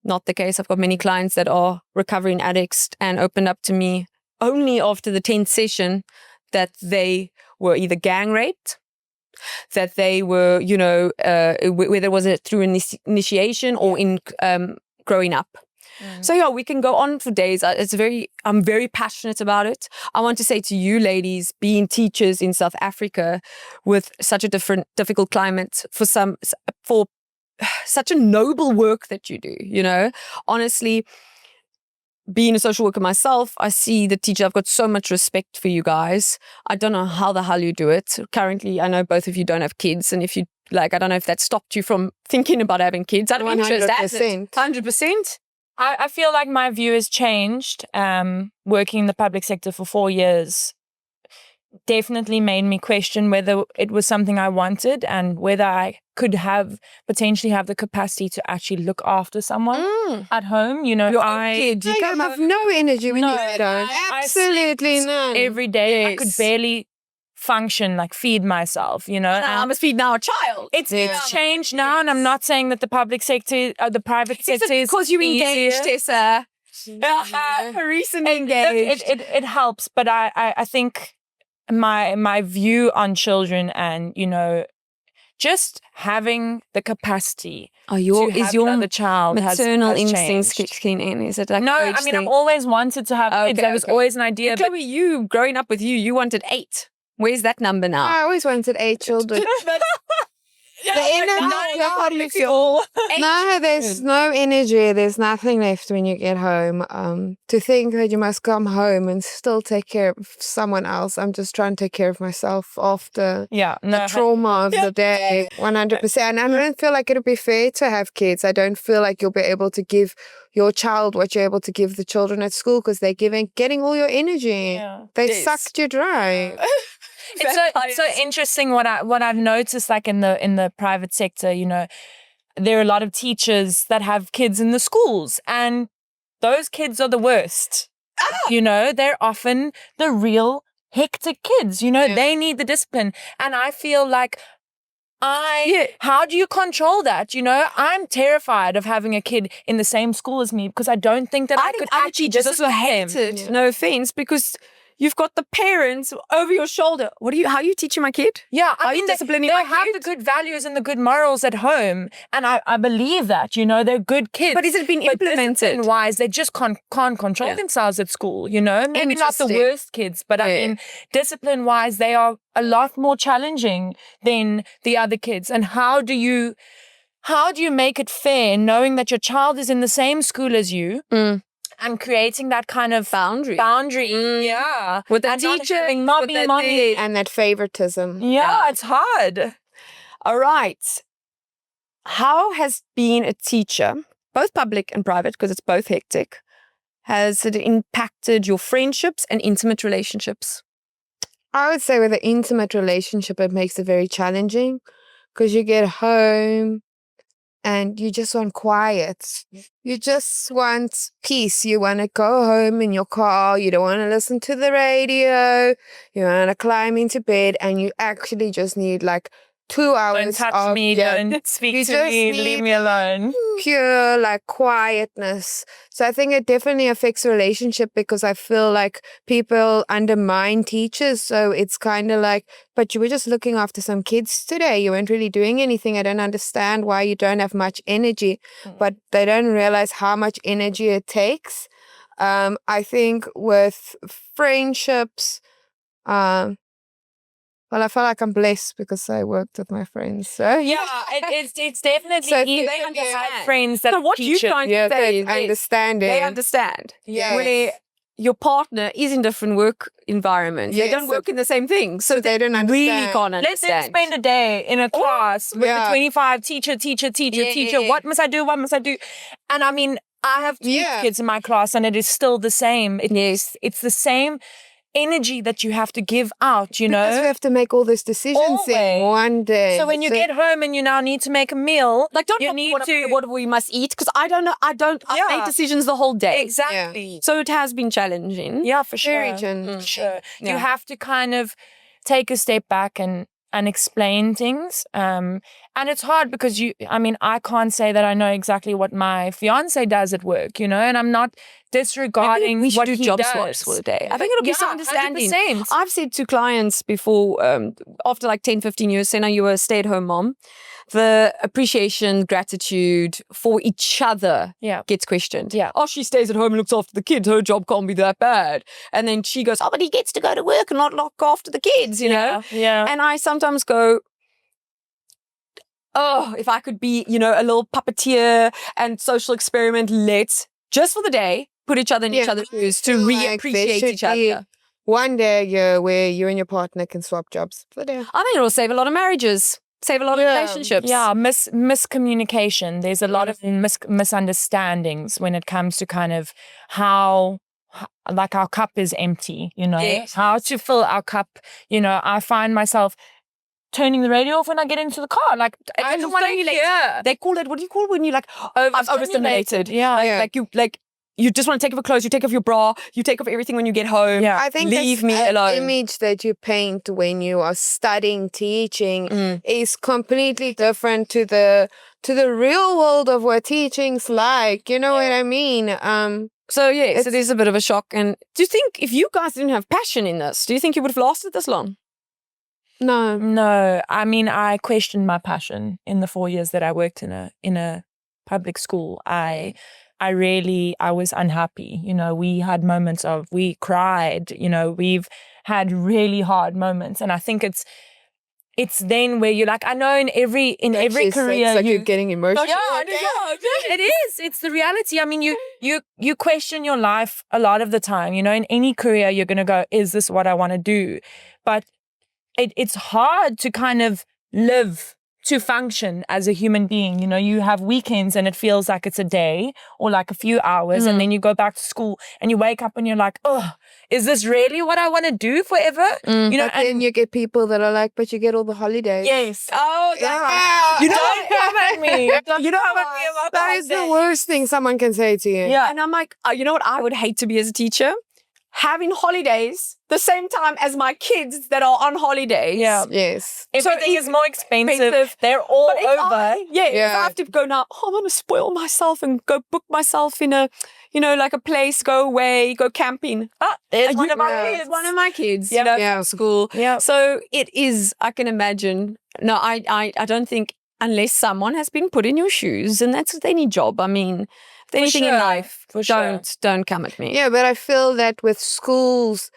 not the case. I've got many clients that are recovering addicts and opened up to me only after the 10th session that they were either gang raped, that they were, whether it was through initiation or in growing up. So yeah, we can go on for days. I'm very passionate about it. I want to say to you ladies, being teachers in South Africa with such a difficult climate for such a noble work that you do, honestly, being a social worker myself, I see the teacher. I've got so much respect for you guys. I don't know how the hell you do it. Currently, I know both of you don't have kids. And if you I don't know if that stopped you from thinking about having kids. 100%. 100%. I feel like my view has changed. Working in the public sector for 4 years definitely made me question whether it was something I wanted and whether I could potentially have the capacity to actually look after someone at home. You have no energy when you get home. Absolutely none. Every day I could barely function, like feed myself, I must feed now a child. It's changed now, and I'm not saying that the public sector, the private sector is because you engaged, Tessa. Recently engaged. It helps, but I think my view on children and just having the capacity is your the child maternal has instincts changed. kicking in? Is it like no? I mean, I've always wanted to have kids. There was always an idea. But Chloe, you growing up with you wanted 8. Where's that number now? I always wanted 8 children. No, there's no energy. There's nothing left when you get home. To think that you must come home and still take care of someone else. I'm just trying to take care of myself after the trauma of the day. 100%. And I don't feel like it'll be fair to have kids. I don't feel like you'll be able to give your child what you're able to give the children at school because they're getting all your energy. Yeah. They sucked you dry. It's so interesting what I've noticed, like in the private sector, there are a lot of teachers that have kids in the schools, and those kids are the worst. They're often the real hectic kids. They need the discipline, and I feel like how do you control that? I'm terrified of having a kid in the same school as me because I don't think that I could actually just hate it. No offense, because you've got the parents over your shoulder. How are you teaching my kid? Yeah, I mean, disciplining they my have kid? the good values and the good morals at home, and I believe that. They're good kids. But is it being implemented? Wise, they just can't control themselves at school. Maybe not the worst kids, but I mean, discipline-wise, they are a lot more challenging than the other kids. And how do you make it fair, knowing that your child is in the same school as you? And creating that kind of boundary. With the teacher, not being mommy. And that favoritism. Yeah, it's hard. All right. How has being a teacher, both public and private, because it's both hectic, has it impacted your friendships and intimate relationships? I would say with an intimate relationship, it makes it very challenging because you get home and you just want quiet. You just want peace. You want to go home in your car. You don't want to listen to the radio. You want to climb into bed, and you actually just need 2 hours. Don't touch me. Don't speak to me. Leave me alone. Pure quietness. So I think it definitely affects the relationship because I feel like people undermine teachers. So it's kind of but you were just looking after some kids today. You weren't really doing anything. I don't understand why you don't have much energy. But they don't realize how much energy it takes. I think with friendships, well, I feel like I'm blessed because I worked with my friends. So it's definitely easy to have friends that what you trying to say is understand it. They understand. Yes. Where your partner is in different work environments. Yes. They don't work in the same thing. So they don't understand. Really can't understand. Let them spend a day in a class with the 25 teacher. What must I do? What must I do? And I mean, I have 2 kids in my class, and it is still the same. It's the same energy that you have to give out, Because we have to make all those decisions in one day. So when you get home and you now need to make a meal, what we must eat, because I don't know. I make decisions the whole day. Exactly. So it has been challenging. Yeah, for sure. Very challenging. You have to kind of take a step back and and explain things. And it's hard because I can't say that I know exactly what my fiance does at work, and I'm not disregarding we should what do he job does. swaps for the day. I think it'll be some understanding. 100%. I've said to clients before, after like 10, 15 years, say now you were a stay-at-home mom, the appreciation, gratitude for each other gets questioned. Yeah. Oh, she stays at home and looks after the kids. Her job can't be that bad. And then she goes, oh, but he gets to go to work and not look after the kids, you know? Yeah. And I sometimes go, oh, if I could be, a little puppeteer and social experiment, let's, just for the day, put each other in each other's shoes to reappreciate each other. One day a year where you and your partner can swap jobs for the day. I think it'll save a lot of marriages. Save a lot of relationships. Yeah, miscommunication. There's a lot of misunderstandings when it comes to kind of how like our cup is empty, Yes. how to fill our cup. I find myself turning the radio off when I get into the car. Like, I don't want to hear. They call it, what do you call it when you like, I'm overstimulated? Yeah. You just want to take off your clothes, you take off your bra, you take off everything when you get home. Yeah. I think leave me alone. The image that you paint when you are studying, teaching is completely different to the real world of what teaching's like. You know what I mean? So yes, it is a bit of a shock. And do you think if you guys didn't have passion in this, do you think you would have lasted this long? No. I mean, I questioned my passion in the 4 years that I worked in a public school. I was unhappy. We had moments we cried. We've had really hard moments, and I think it's then where you're like, I know in every career, it's like you're getting emotional. Yeah, it is. It's the reality. I mean, you question your life a lot of the time. In any career, you're gonna go, is this what I want to do? But it's hard to kind of live, to function as a human being. You have weekends and it feels like it's a day or like a few hours, and then you go back to school and you wake up and you're like, oh, is this really what I want to do forever? But then you get people that are like, but you get all the holidays. Yes. Oh, yeah. Don't come at me. Don't come at me about that is the worst thing someone can say to you. Yeah. And I'm like, you know what I would hate to be as a teacher? Having holidays the same time as my kids that are on holidays. Yeah. Yes. Everything is more expensive. They're all over. If I have to go now, I'm going to spoil myself and go book myself in a, like a place, go away, go camping. There's one of my kids. One of my kids, school. Yeah. So it is, I can imagine. No, I don't think, unless someone has been put in your shoes, and that's with any job. I mean, anything in life, don't come at me. Yeah, but I feel that with schools,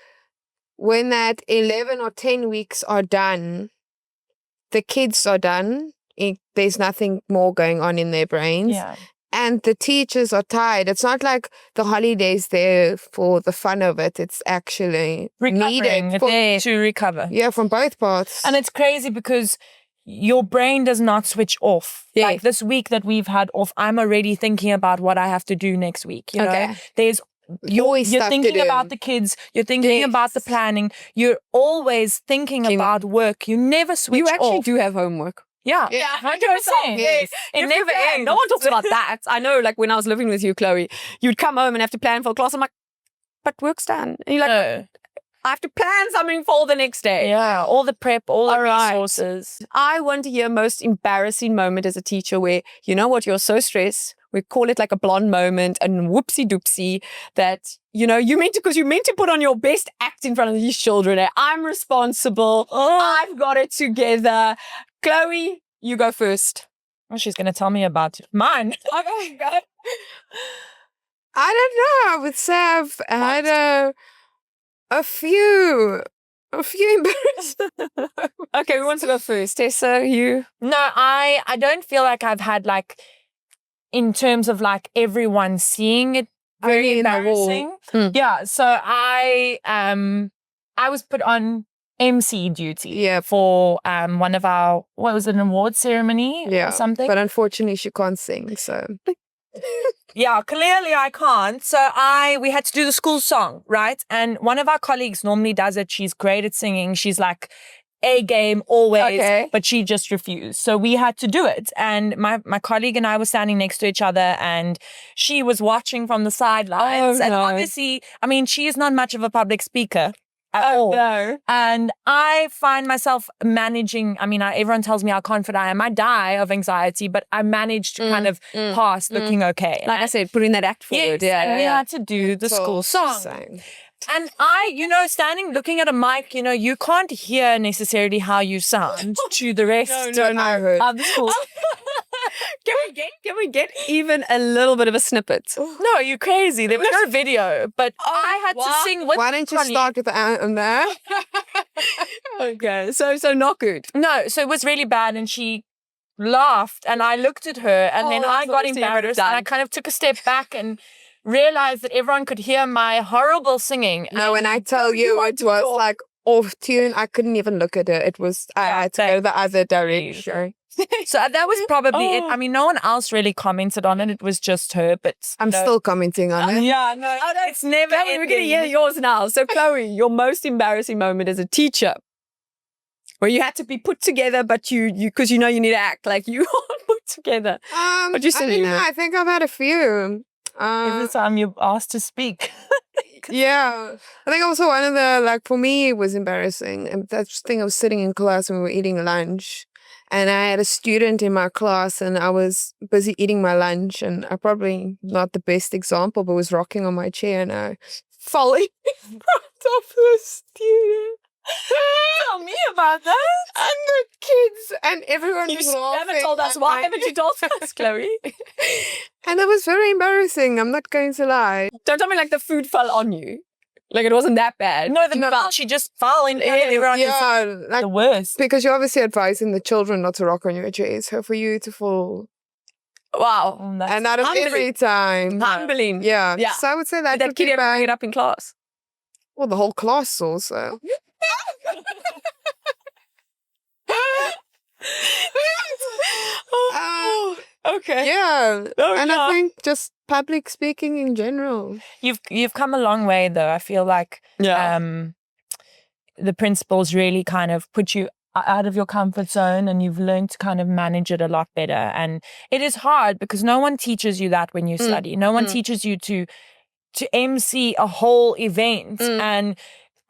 when that 11 or 10 weeks are done, the kids are done. There's nothing more going on in their brains. Yeah. And the teachers are tired. It's not like the holidays there for the fun of it. It's actually needed to recover. Yeah, from both parts. And it's crazy because your brain does not switch off. Yeah. Like this week that we've had off, I'm already thinking about what I have to do next week. You're thinking about the kids. You're thinking about the planning. You're always thinking about work. You never switch off. You actually do have homework. Yeah, 100%. Yes. It never ends. No one talks about that. I know, like when I was living with you, Chloe, you'd come home and have to plan for a class. I'm like, but work's done. And you're like, no. I have to plan something for the next day. Yeah, all the prep, all the resources. I want to hear most embarrassing moment as a teacher where, you know what, you're so stressed. We call it like a blonde moment and whoopsie doopsie that, you meant to put on your best act in front of these children. I'm responsible. I've got it together. Chloe, you go first. Oh, she's going to tell me about mine. Okay, go. I don't know. I would say I've had a few embarrassing. Okay, who wants to go first? Tessa, you? No, I don't feel like I've had like, in terms of like everyone seeing it, very embarrassing. Yeah, so I was put on MC duty for one of our, what was it, an award ceremony or something? But unfortunately she can't sing, so... Yeah, clearly I can't. So we had to do the school song, right? And one of our colleagues normally does it. She's great at singing. She's like A game always, but she just refused. So we had to do it. And my colleague and I were standing next to each other and she was watching from the sidelines. And obviously, I mean, she is not much of a public speaker. at all. No. And I find myself managing, everyone tells me how confident I am. I die of anxiety, but I managed to kind of pass looking okay. Like I said, putting that act forward. Yes, and we had to do the school song. Same. And I, standing looking at a mic, you can't hear necessarily how you sound to the rest I heard. of the school. Can we get even a little bit of a snippet? No, you're crazy. There was no video, but I had to sing with Why don't you Connie. start with the anthem there? Okay, so not good. No, so it was really bad, and she laughed, and I looked at her, and then I that's got obviously a bit embarrassed, and I done. kind of took a step back and realized that everyone could hear my horrible singing. No, when I tell you it was like off tune, I couldn't even look at it. It was, I had to go the other direction. So that was probably it. No one else really commented on it. It was just her, but I'm still commenting on it. yeah, no, it's never. Chloe, we're going to hear yours now. So, Chloe, your most embarrassing moment as a teacher, where you had to be put together, but you because you need to act like you are put together. What you said, I think I've had a few. Every time you're asked to speak. Yeah. I think also one of the, for me, it was embarrassing. And that's the thing, I was sitting in class and we were eating lunch. And I had a student in my class and I was busy eating my lunch. And I probably not the best example, but was rocking on my chair and I falling in front of the student. Tell me about that. And the kids and everyone You was haven't laughing. told us why haven't you told us, Chloe? And it was very embarrassing. I'm not going to lie. Don't tell me like the food fell on you. Like it wasn't that bad. No, she just fell in front of everyone. Yeah, like, The worst. because you're obviously advising the children not to rock on your chair. So for you to fall, Wow. and out of humbling. every time, Humbling. yeah. Yeah. So I would say that Did that would kid be ever bring bad. it up in class? Well, the whole class also. Okay. Yeah, Oh, and yeah. I think just public speaking in general. You've come a long way though. I feel like Yeah. the principals really kind of put you out of your comfort zone and you've learned to kind of manage it a lot better. And it is hard because no one teaches you that when you study. No one teaches you to MC a whole event and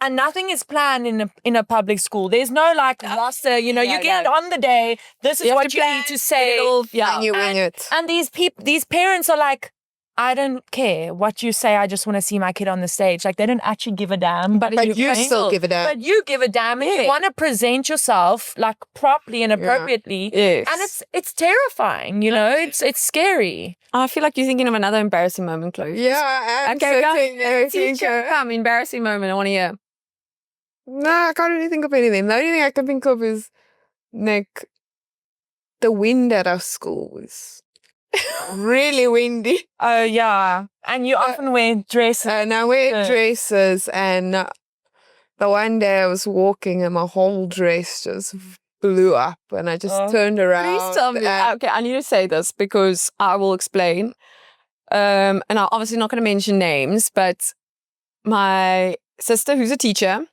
nothing is planned in a public school. There's no roster, you get it on the day. This is what you need to say. And you wing it. And these parents are like, I don't care what you say. I just want to see my kid on the stage. Like they don't actually give a damn. But you still give it a. But you give a damn. If you want to present yourself like properly and appropriately. Yes. And it's terrifying, it's scary. I feel like you're thinking of another embarrassing moment, Chloe. Yeah, I'm Okay, go. sitting there Teacher, thinking, come, embarrassing moment. I want to hear. no, I can't really think of anything. The only thing I can think of is like the wind at our school was really windy. Oh yeah. And you often wear dresses. And I wear dresses, and the one day I was walking and my whole dress just blew up, and I just turned around. Please tell me. Okay, I need to say this because I will explain. And I'm obviously not going to mention names, but my sister, who's a teacher,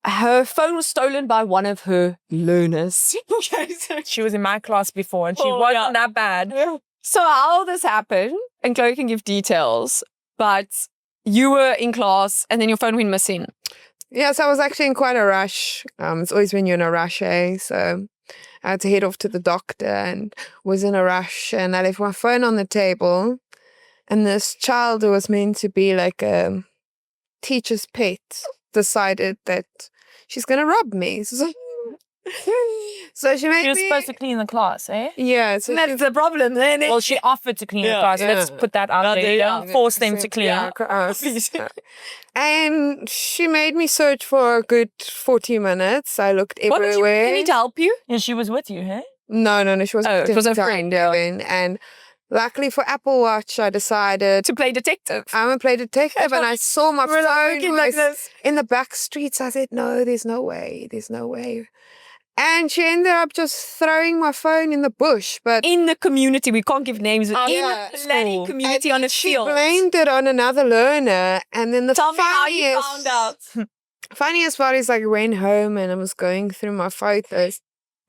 her phone was stolen by one of her learners. She was in my class before and she wasn't that bad. So how this happened, and Chloe can give details, but you were in class and then your phone went missing. Yes, I was actually in quite a rush. It's always when you're in a rush, eh? So I had to head off to the doctor and was in a rush, and I left my phone on the table, and this child who was meant to be like a teacher's pet decided that she's going to rob me. So she made She was me... supposed to clean the class, eh? Yeah. So That's the problem. Then Well, she offered to clean the class. Let's put that out there. Don't force them to clean. And she made me search for a good 40 minutes. I looked What did everywhere. you need to help you? And she was with you, hey? No. She was. Oh, it was a friend, yeah. And luckily for Apple Watch, I decided To play detective. I'm gonna play detective, and I saw my phone looking like was this. in the back streets. I said, "No, there's no way. And she ended up just throwing my phone in the bush. But In the community, we can't give names. In yeah. the bloody community on a she field. blamed it on another learner. And then the Tell me how you funniest, found out. funniest part is like I went home and I was going through my photos,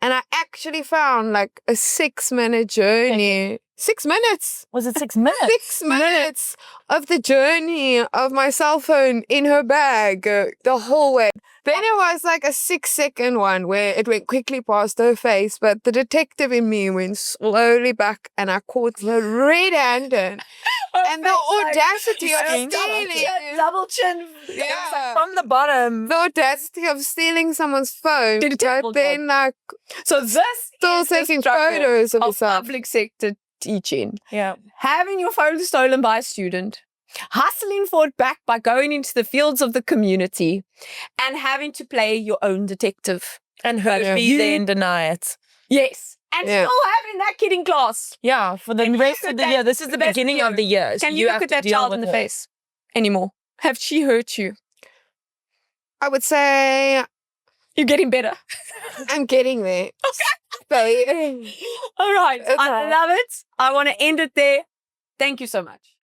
and I actually found like a 6-minute journey 6 minutes. Was it 6 minutes? 6 minutes of the journey of my cell phone in her bag the whole way. Then it was like a 6-second one where it went quickly past her face, but the detective in me went slowly back and I caught her red-handed. And the audacity of stealing. Double chin. Yeah. From the bottom. The audacity of stealing someone's phone, but then like So this still is the taking struggle photos of of yourself. public sector teaching. Yeah. Having your phone stolen by a student, hustling for it back by going into the fields of the community, and having to play your own detective. And her Yeah. be there and deny it. Yes. And Yeah. still having that kid in class. Yeah, for the rest look of the at year. that- This is the that's beginning you. of the year. So Can you look have at to that deal child in with the it. face anymore? Have she hurt you? I would say You're getting better. I'm getting there. Okay. All right. I Okay. love it. I want to end it there. Thank you so much.